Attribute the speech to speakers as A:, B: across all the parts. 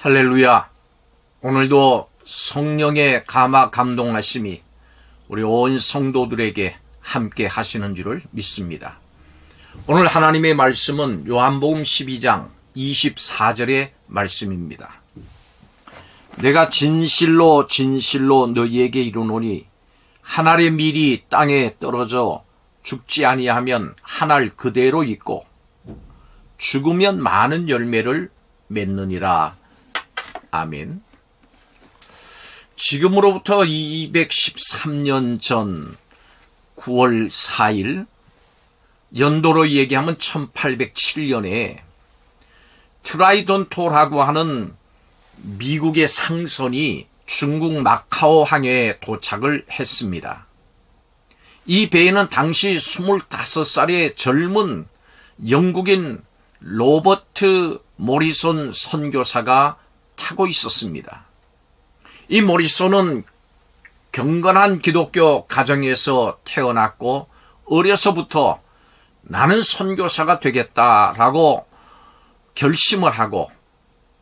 A: 할렐루야. 오늘도 성령의 감화 감동하심이 우리 온 성도들에게 함께 하시는 줄을 믿습니다. 오늘 하나님의 말씀은 요한복음 12장 24절의 말씀입니다. 내가 진실로 진실로 너희에게 이르노니 한 알의 밀이 땅에 떨어져 죽지 아니하면 한 알 그대로 있고 죽으면 많은 열매를 맺느니라. 아멘. 지금으로부터 213년 전 9월 4일, 연도로 얘기하면 1807년에 트라이던토라고 하는 미국의 상선이 중국 마카오 항해에 도착을 했습니다. 이 배에는 당시 25살의 젊은 영국인 로버트 모리손 선교사가 타고 있었습니다. 이 모리손은 경건한 기독교 가정에서 태어났고 어려서부터 나는 선교사가 되겠다라고 결심을 하고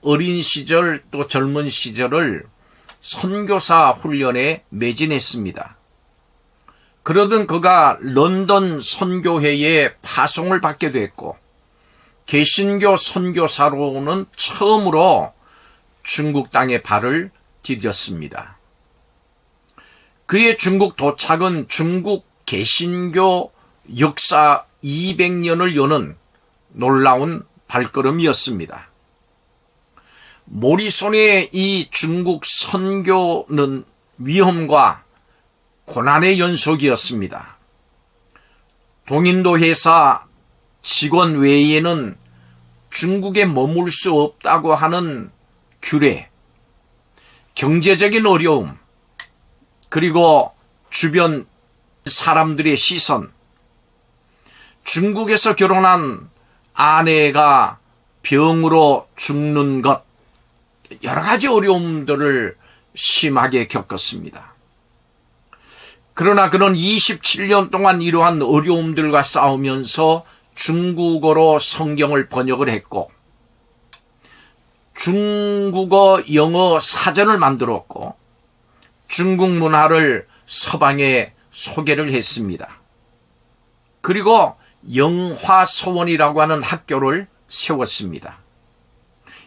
A: 어린 시절 또 젊은 시절을 선교사 훈련에 매진했습니다. 그러던 그가 런던 선교회에 파송을 받게 됐고 개신교 선교사로는 처음으로 중국 땅에 발을 디뎠습니다. 그의 중국 도착은 중국 개신교 역사 200년을 여는 놀라운 발걸음이었습니다. 모리손의 이 중국 선교는 위험과 고난의 연속이었습니다. 동인도 회사 직원 외에는 중국에 머물 수 없다고 하는 규례, 경제적인 어려움, 그리고 주변 사람들의 시선, 중국에서 결혼한 아내가 병으로 죽는 것, 여러 가지 어려움들을 심하게 겪었습니다. 그러나 그는 27년 동안 이러한 어려움들과 싸우면서 중국어로 성경을 번역을 했고 중국어 영어 사전을 만들었고 중국 문화를 서방에 소개를 했습니다. 그리고 영화서원이라고 하는 학교를 세웠습니다.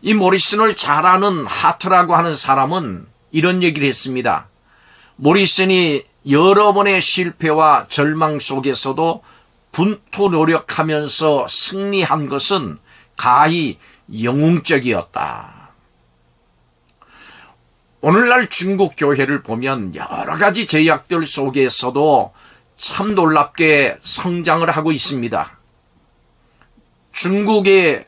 A: 이 모리슨을 잘 아는 하트라고 하는 사람은 이런 얘기를 했습니다. 모리슨이 여러 번의 실패와 절망 속에서도 분투 노력하면서 승리한 것은 가히 영웅적이었다. 오늘날 중국 교회를 보면 여러 가지 제약들 속에서도 참 놀랍게 성장을 하고 있습니다. 중국에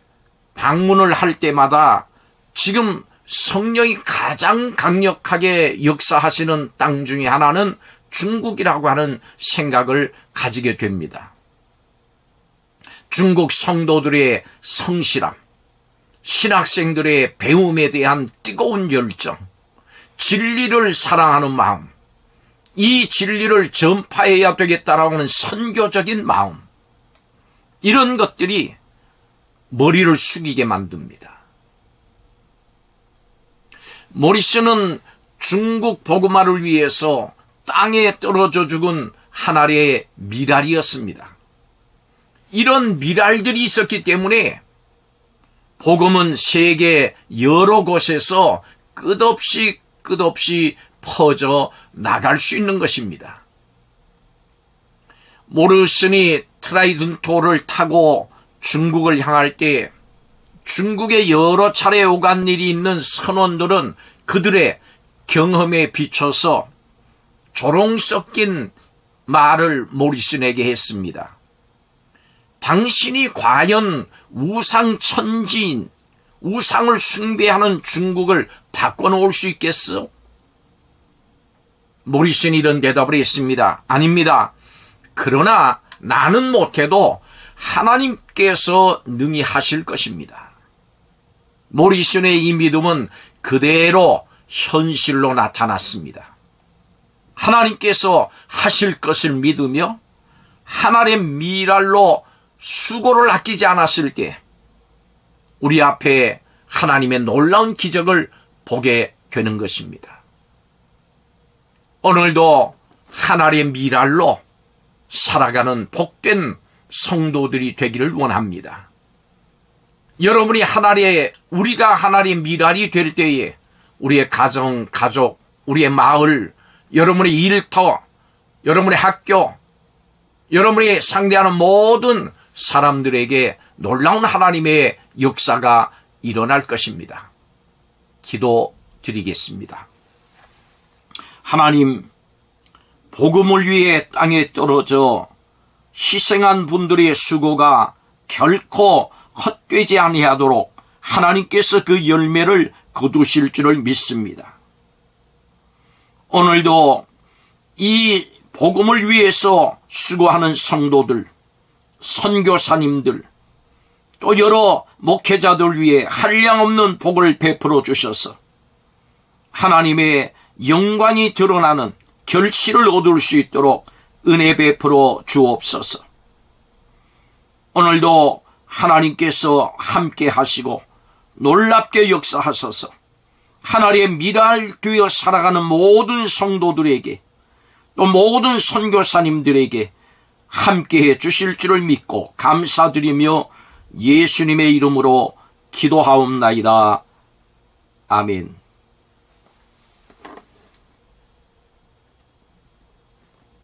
A: 방문을 할 때마다 지금 성령이 가장 강력하게 역사하시는 땅 중에 하나는 중국이라고 하는 생각을 가지게 됩니다. 중국 성도들의 성실함, 신학생들의 배움에 대한 뜨거운 열정, 진리를 사랑하는 마음, 이 진리를 전파해야 되겠다라고 하는 선교적인 마음, 이런 것들이 머리를 숙이게 만듭니다. 모리슨은 중국 복음화를 위해서 땅에 떨어져 죽은 한 알의 밀알이었습니다. 이런 밀알들이 있었기 때문에 복음은 세계 여러 곳에서 끝없이 퍼져 나갈 수 있는 것입니다. 모리슨이 트라이던토를 타고 중국을 향할 때 중국에 여러 차례 오간 일이 있는 선원들은 그들의 경험에 비춰서 조롱 섞인 말을 모리슨에게 했습니다. 당신이 과연 우상 천지인, 우상을 숭배하는 중국을 바꿔놓을 수 있겠어? 모리슨이 이런 대답을 했습니다. 아닙니다. 그러나 나는 못해도 하나님께서 능히 하실 것입니다. 모리슨의 이 믿음은 그대로 현실로 나타났습니다. 하나님께서 하실 것을 믿으며 하나님의 밀알로 수고를 아끼지 않았을 때 우리 앞에 하나님의 놀라운 기적을 보게 되는 것입니다. 오늘도 하나님의 미랄로 살아가는 복된 성도들이 되기를 원합니다. 여러분이 우리가 하나님의 미랄이 될 때에 우리의 가정, 가족, 우리의 마을, 여러분의 일터, 여러분의 학교, 여러분이 상대하는 모든 사람들에게 놀라운 하나님의 역사가 일어날 것입니다. 기도드리겠습니다. 하나님, 복음을 위해 땅에 떨어져 희생한 분들의 수고가 결코 헛되지 아니하도록 하나님께서 그 열매를 거두실 줄을 믿습니다. 오늘도 이 복음을 위해서 수고하는 성도들, 선교사님들, 또 여러 목회자들 위해 한량없는 복을 베풀어 주셔서 하나님의 영광이 드러나는 결실을 얻을 수 있도록 은혜 베풀어 주옵소서. 오늘도 하나님께서 함께 하시고 놀랍게 역사하셔서 하나님의 미랄 되어 살아가는 모든 성도들에게 또 모든 선교사님들에게 함께해 주실 줄을 믿고 감사드리며 예수님의 이름으로 기도하옵나이다. 아멘.